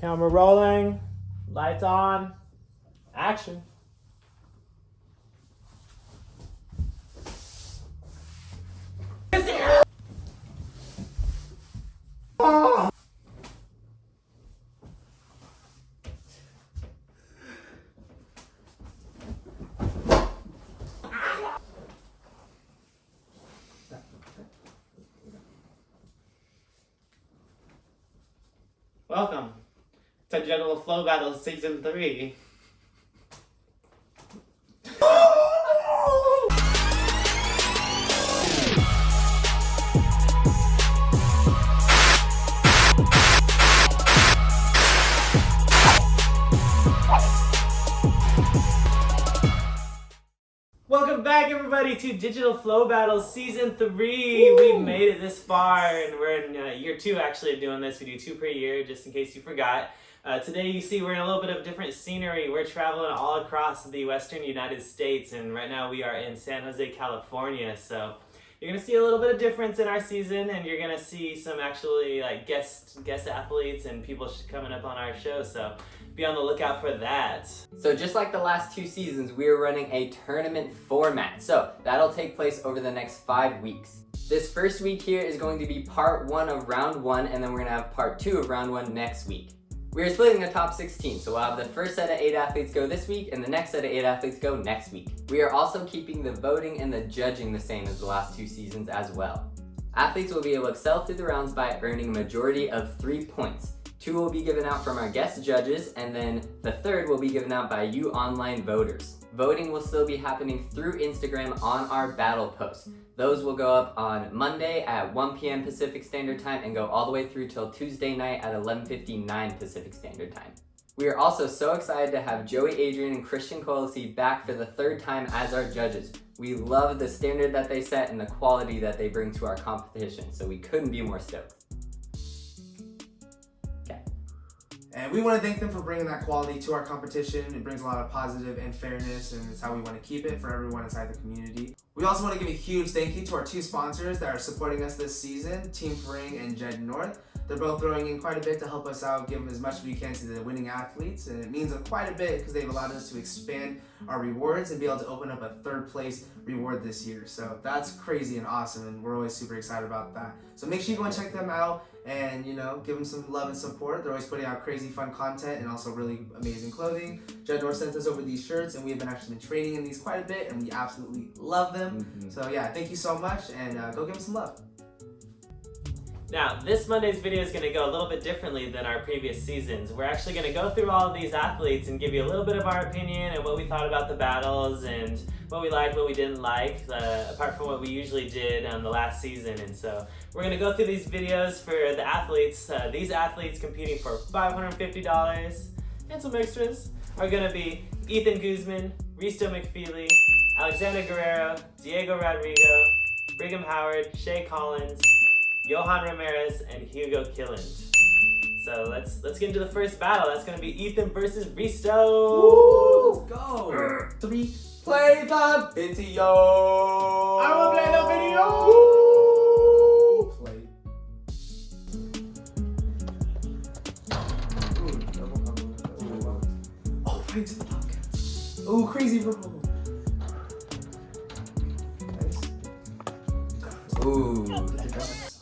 Camera rolling, lights on, action. Welcome to General Flow Battles Season 3. Welcome back, everybody, to Digital Flow Battles Season 3. Woo! We've made it this far, and we're in year 2 actually of doing this. We do 2 per year, just in case you forgot. Today, you see, we're in a little bit of different scenery. We're traveling all across the western United States, and right now we are in San Jose, California. So you're going to see a little bit of difference in our season, and you're going to see some actually like guest athletes and people coming up on our show. So be on the lookout for that. So just like the last 2 seasons, we are running a tournament format. So that'll take place over the next 5 weeks. This first week here is going to be part 1 of round 1, and then we're gonna have part 2 of round 1 next week. We are splitting the top 16, so we'll have the first set of 8 athletes go this week, and the next set of 8 athletes go next week. We are also keeping the voting and the judging the same as the last 2 seasons as well. Athletes will be able to excel through the rounds by earning a majority of 3 points. 2 will be given out from our guest judges, and then the third will be given out by you online voters. Voting will still be happening through Instagram on our battle posts. Those will go up on Monday at 1 p.m. Pacific Standard Time and go all the way through till Tuesday night at 11:59 Pacific Standard Time. We are also so excited to have Joey Adrian and Christian Colisi back for the 3rd time as our judges. We love the standard that they set and the quality that they bring to our competition, so we couldn't be more stoked. And we want to thank them for bringing that quality to our competition. It brings a lot of positive and fairness, and it's how we want to keep it for everyone inside the community. We also want to give a huge thank you to our 2 sponsors that are supporting us this season, Team Freerunning and Jed North. They're both throwing in quite a bit to help us out, give as much as we can to the winning athletes, and it means quite a bit because they've allowed us to expand our rewards and be able to open up a 3rd place reward this year. So that's crazy and awesome, and we're always super excited about that. So make sure you go and check them out and, you know, give them some love and support. They're always putting out crazy fun content and also really amazing clothing. Jed North sent us over these shirts, and we have actually been training in these quite a bit, and we absolutely love them. So yeah, thank you so much, and go give them some love. Now, this Monday's video is going to go a little bit differently than our previous seasons. We're actually going to go through all of these athletes and give you a little bit of our opinion and what we thought about the battles and what we liked, what we didn't like, apart from what we usually did on the last season. And so we're going to go through these videos for the athletes. These athletes competing for $550 and some extras are going to be Ethan Guzman, Risto McFeely, Alexander Guerrera, Diego Rodrigo, Brigham Howard, Shea, Jhojan Ramirez, and Hugo Kiland. So let's get into the first battle. That's gonna be Ethan versus Risto. Woo, let's go. 3, play the video. I will play the video. Play. Oh, right to the podcast. Oh, crazy purple. Nice. Ooh.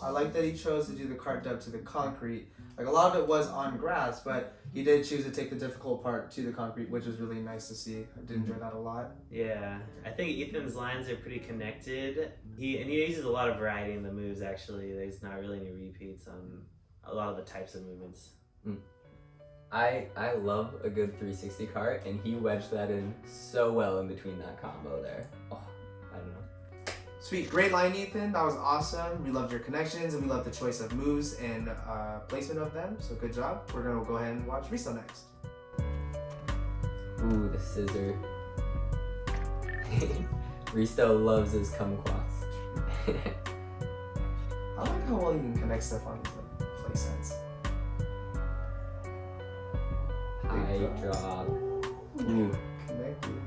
I like that he chose to do the cart dub to the concrete. Like, a lot of it was on grass, but he did choose to take the difficult part to the concrete, which was really nice to see. I did enjoy that a lot. Yeah, I think Ethan's lines are pretty connected. He uses a lot of variety in the moves, actually. There's not really any repeats on a lot of the types of movements. I love a good 360 cart, and he wedged that in so well in between that combo there. Oh, I don't know. Sweet, great line, Ethan. That was awesome. We loved your connections, and we loved the choice of moves and placement of them. So good job. We're gonna go ahead and watch Risto next. Ooh, the scissor. Risto loves his kumquats. I like how well you can connect stuff on these like play sets. High drop. Ooh. Connected.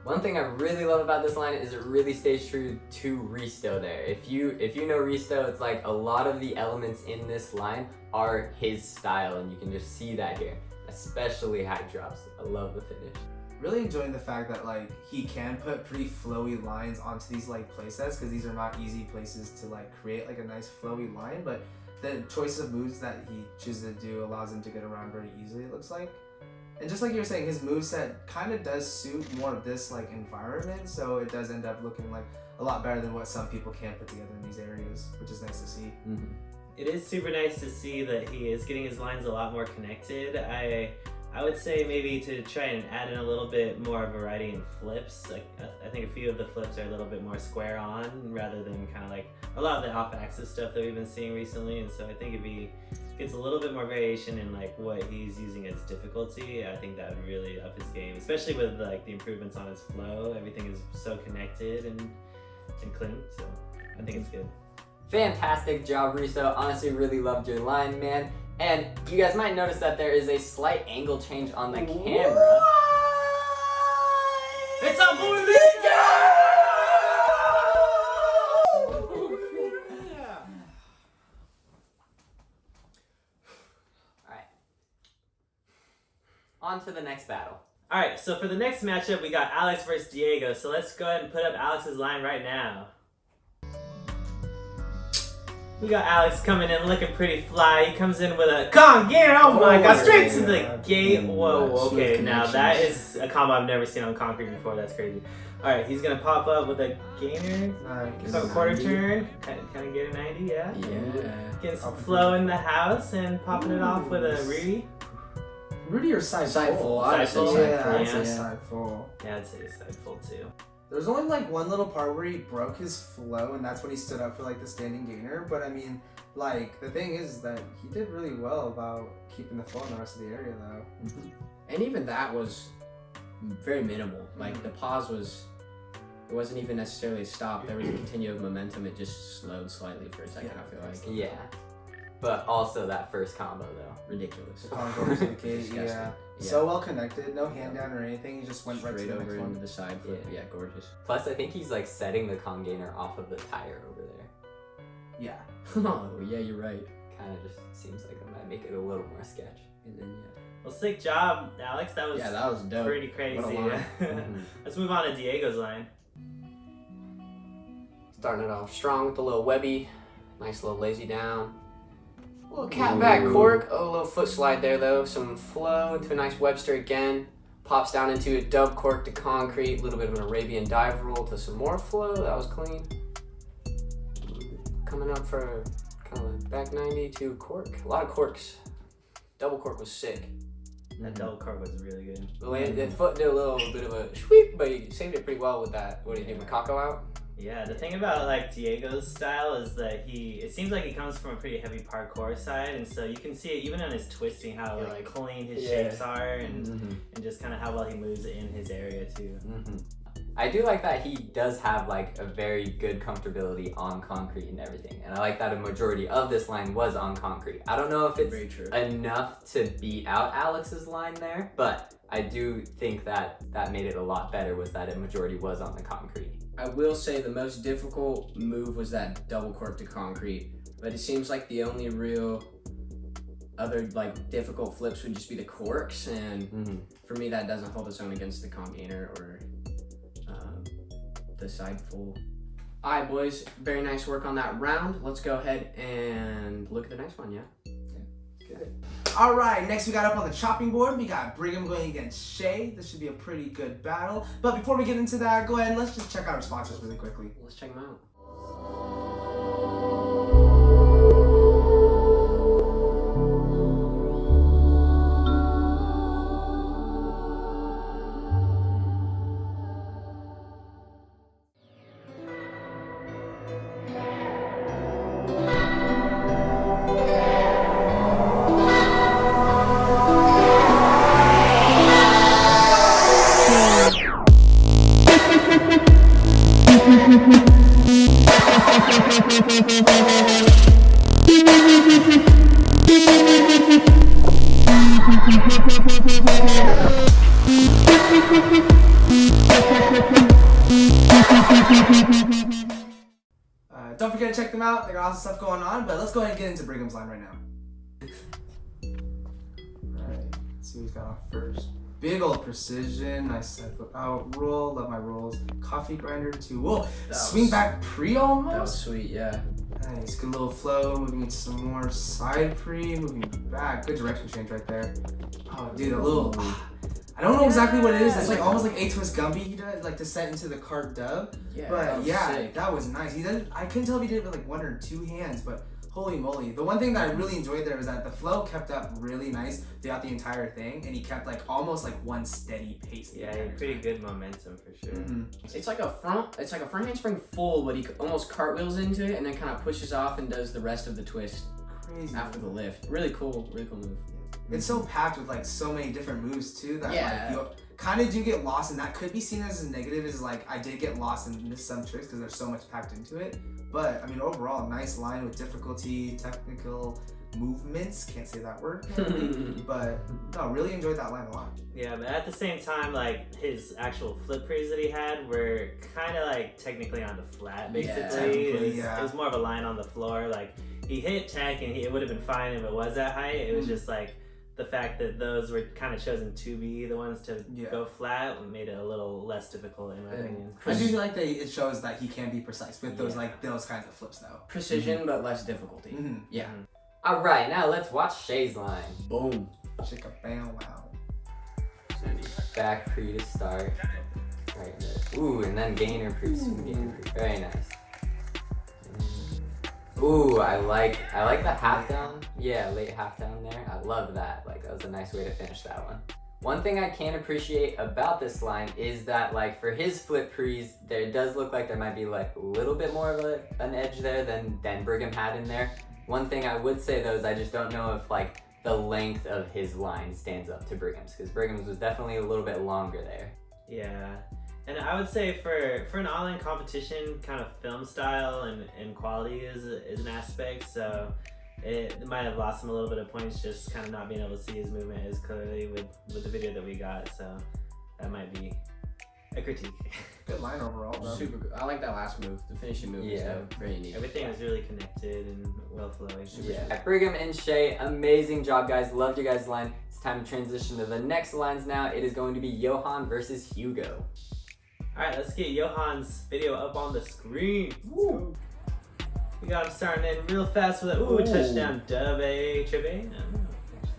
One thing I really love about this line is it really stays true to Risto there. If you know Risto, it's like a lot of the elements in this line are his style, and you can just see that here, especially high drops. I love the finish. Really enjoying the fact that like he can put pretty flowy lines onto these like playsets, because these are not easy places to like create like a nice flowy line, but the choice of moves that he chooses to do allows him to get around very easily, it looks like. And just like you were saying, his moveset kind of does suit more of this like environment, so it does end up looking like a lot better than what some people can put together in these areas, which is nice to see. Mm-hmm. It is super nice to see that he is getting his lines a lot more connected. I would say maybe to try and add in a little bit more variety in flips. Like I think a few of the flips are a little bit more square on rather than kind of like a lot of the off-axis stuff that we've been seeing recently. And so I think if he gets a little bit more variation in like what he's using as difficulty, I think that would really up his game, especially with like the improvements on his flow. Everything is so connected and clean, so I think it's good. Fantastic job, Risto. Honestly, really loved your line, man. And you guys might notice that there is a slight angle change on the camera. It's a boy Alright. On to the next battle. Alright, so for the next matchup, we got Alex versus Diego. So let's go ahead and put up Alex's line right now. We got Alex coming in looking pretty fly. He comes in with a Kong Gear. Oh my god, straight to the gate. Whoa, okay, now that is a combo I've never seen on concrete before. That's crazy. Alright, he's gonna pop up with a gainer. Nice. So quarter turn. Kind of get a 90, yeah? Yeah. Getting some flow in the house and popping it off with a Rudy. Rudy or side full? Side full. Yeah, I'd say Yeah. side full. Yeah, I'd say side full too. There's only like one little part where he broke his flow, and that's when he stood up for like the standing gainer. But I mean, like the thing is that he did really well about keeping the flow in the rest of the area, though. Mm-hmm. And even that was very minimal. Like the pause it wasn't even necessarily a stop. There was a continued momentum. It just slowed slightly for a second. I feel like. Yeah. But also that first combo though. Ridiculous. Concourse and cage, Disgusting. yeah. Yeah. So well connected, no hand down or anything. He just went right to Straight the over next into one. the side flip. Yeah. Yeah, gorgeous. Plus I think he's like setting the Kong gainer off of the tire over there. Yeah. Oh yeah, you're right. Kind of just seems like it might make it a little more sketch. And then Well, sick job, Alex. That was that was dope. pretty crazy. What a line. Mhm. Let's move on to Diego's line. Starting it off strong with a little webby, nice little lazy down. A little cat back cork, a little foot slide there though, some flow into a nice Webster again. Pops down into a dub cork to concrete, a little bit of an Arabian dive roll to some more flow, that was clean. Coming up for kind of back 90 to cork, a lot of corks. Double cork was sick. That double cork was really good. The foot did a little bit of a sweep, but he saved it pretty well with that. What did he do, Macaco out? Yeah, the thing about like Diego's style is that it seems like he comes from a pretty heavy parkour side, and so you can see it even on his twisting how like clean his shapes are, and just kind of how well he moves in his area too. I do like that he does have like a very good comfortability on concrete and everything, and I like that a majority of this line was on concrete. I don't know if it's Very true. enough to beat out Alex's line there, but I do think that made it a lot better, was that a majority was on the concrete. I will say the most difficult move was that double cork to concrete, but it seems like the only real other like difficult flips would just be the corks, and for me that doesn't hold its own against the Kong gainer or the side full. Alright boys, very nice work on that round. Let's go ahead and look at the next one, yeah? Good. All right, next we got up on the chopping board, we got Brigham going against Shea. This should be a pretty good battle. But before we get into that, go ahead and let's just check out our sponsors really quickly. Let's check them out. Don't forget to check them out. They got awesome stuff going on. But let's go ahead and get into Brigham's line right now. Alright, let's see who's got off first. Big old precision, nice side foot out roll, love my rolls. Coffee grinder too. Whoa, swing back pre That was almost. sweet, yeah. Nice, good little flow, moving into some more side pre, moving back. Good direction change right there. Oh, dude, a little. I don't know exactly what it is. It's like almost like a twist Gumby he does, like descent into the cart dub. Yeah, But that was yeah, sick. that was nice. He did. I couldn't tell if he did it with like one or two hands, but holy moly! The one thing that I really enjoyed there was that the flow kept up really nice throughout the entire thing, and he kept like almost like one steady pace. the Yeah, entire pretty time. good momentum for sure. It's like a front handspring full, but he almost cartwheels into it and then kind of pushes off and does the rest of the twist Crazy. after the lift. Really cool move. It's so packed with like so many different moves too that Yeah. like you kind of do get lost, and that could be seen as a negative. Is like I did get lost and missed some tricks because there's so much packed into it. But I mean, overall, nice line with difficulty, technical movements. Can't say that word, apparently. But no, really enjoyed that line a lot. Yeah, but at the same time, like his actual flip prees that he had were kind of like technically on the flat, basically. technically, It was more of a line on the floor. Like he hit tech and it would have been fine if it was that height. It was just like the fact that those were kind of chosen to be the ones to go flat made it a little less difficult in my opinion. I do like that it shows that he can be precise with those like those kinds of flips though. Precision, but less difficulty. Mm-hmm. Yeah. All right, now let's watch Shea's line. Boom. Shake a bam wow. Back pre to start. Right there. Ooh, and then gainer pre. Very nice. Ooh, I like the half down. Yeah, late half down there. I love that. Like that was a nice way to finish that one. One thing I can appreciate about this line is that like for his flip prees, there does look like there might be like a little bit more of an edge there than Brigham had in there. One thing I would say though is I just don't know if like the length of his line stands up to Brigham's, because Brigham's was definitely a little bit longer there. Yeah. And I would say for an all-in competition, kind of film style and quality is an aspect. So it might have lost him a little bit of points, just kind of not being able to see his movement as clearly with the video that we got. So that might be a critique. Good line overall though. Super good. I like that last move. The finishing move is very neat. Everything was really connected and well flowing. Yeah. Brigham and Shea, amazing job, guys. Loved your guys' line. It's time to transition to the next lines now. It is going to be Jhojan versus Hugo. All right, let's get Johan's video up on the screen. Woo. We got him starting in real fast with a touchdown dub A, trip A? No,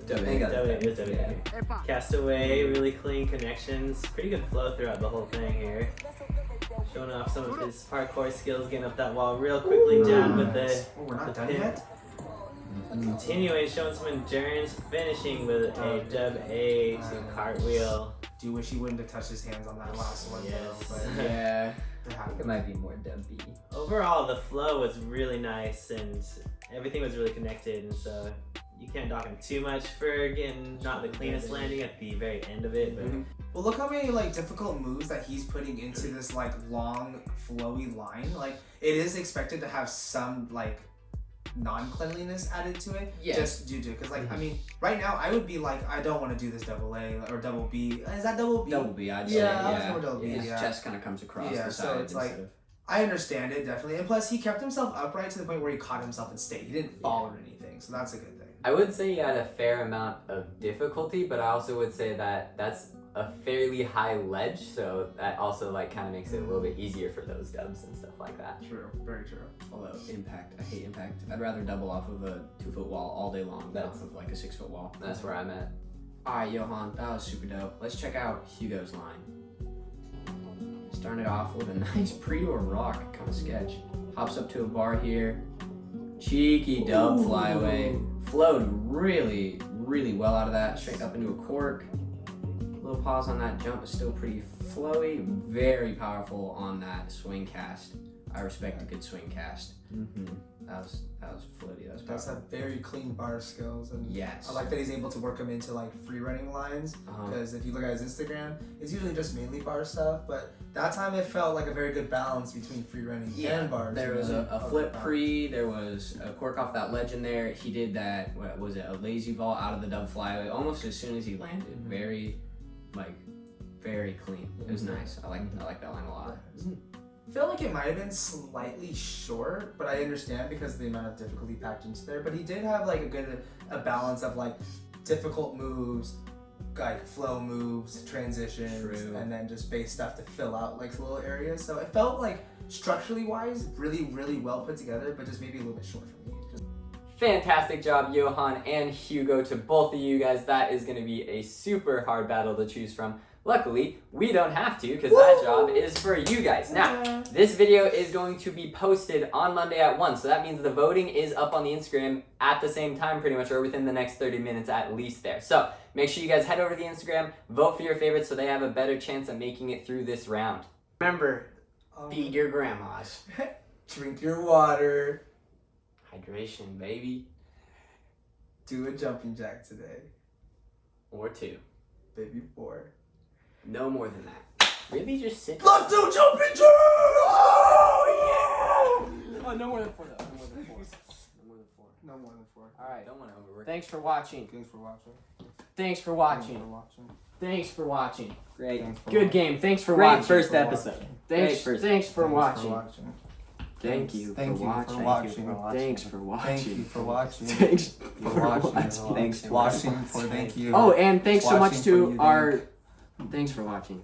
Dub A. it was dub A. Castaway, really clean connections. Pretty good flow throughout the whole thing here. Showing off some of his parkour skills, getting up that wall real quickly down with the we're not done pin. yet. Continuing, showing some endurance, finishing with a dub A to cartwheel. Do wish he wouldn't have touched his hands on that last one Yes. though. But Yeah. it I happened. think it might be more dub B. Overall, the flow was really nice and everything was really connected, and so you can't dock him too much for getting not the cleanest landing at the very end of it. But Well, look how many like difficult moves that he's putting into this like long, flowy line. Like it is expected to have some like non-cleanliness added to it, just due to because like I mean, right now I would be like I don't want to do this double A or double B. Is that double B? Double B, I'd say. Yeah, I was more double B. His Yeah. chest kind of comes across Yeah, the so side it's like- instead of... I understand it definitely, and plus he kept himself upright to the point where he caught himself in state. He didn't fall or anything, so that's a good thing. I would say he had a fair amount of difficulty, but I also would say that that's a fairly high ledge, so that also like kind of makes it a little bit easier for those dubs and stuff like that. True, very true. Although impact, I hate impact. I'd rather double off of a 2-foot wall all day long than off of like a 6-foot wall. That's where I'm at. Alright, Jhojan, that was super dope. Let's check out Hugo's line. Starting it off with a nice pre to a rock kind of sketch. Hops up to a bar here. Cheeky dub flyaway. Flowed really, really well out of that. Straight up into a cork. Little pause on that jump, but still pretty flowy. Very powerful on that swing cast. I respect a good swing cast. That was floaty. That was Does powerful. have very clean bar skills, and Yes. I like that he's able to work them into like free running lines. Because if you look at his Instagram, it's usually just mainly bar stuff. But that time it felt like a very good balance between free running and bars. There you was know? a flip pre, there was a cork off that ledge in there. He did that, what was it, a lazy vault out of the dub flyaway almost as soon as he landed. Very clean. It was nice. I like that line a lot. I feel like it might have been slightly short, but I understand because of the amount of difficulty packed into there. But he did have like a balance of like difficult moves, like flow moves, transitions, True. and then just base stuff to fill out like little areas. So it felt like structurally wise, really, really well put together, but just maybe a little bit short for me. Fantastic job, Jhojan and Hugo, to both of you guys. That is going to be a super hard battle to choose from. Luckily, we don't have to because that job is for you guys. Now, this video is going to be posted on Monday at 1, so that means the voting is up on the Instagram at the same time pretty much, or within the next 30 minutes at least there. So make sure you guys head over to the Instagram, vote for your favorites so they have a better chance of making it through this round. Remember, feed your grandmas. Drink your water. Hydration, baby. Do a jumping jack today. Or 2. Baby 4. No more than that. Really just sit. Let's do jumping jack! Oh yeah! Oh, no more than 4 though. No more than 4. No more than 4. No more than 4. Alright. Don't want to overwork. Thanks for watching. Thanks for watching. Thanks for watching. Thanks for watching. Great. Good game. Thanks for Great watching. first episode. Thanks. Great first. Thanks for watching. Thank you Thank for you watching. for watching. Thanks for watching. Thank you for watching. Thanks For for watching. watching. Thanks for Watching for thank you. Oh, and thanks so much Watching to for you, our. Thanks for watching.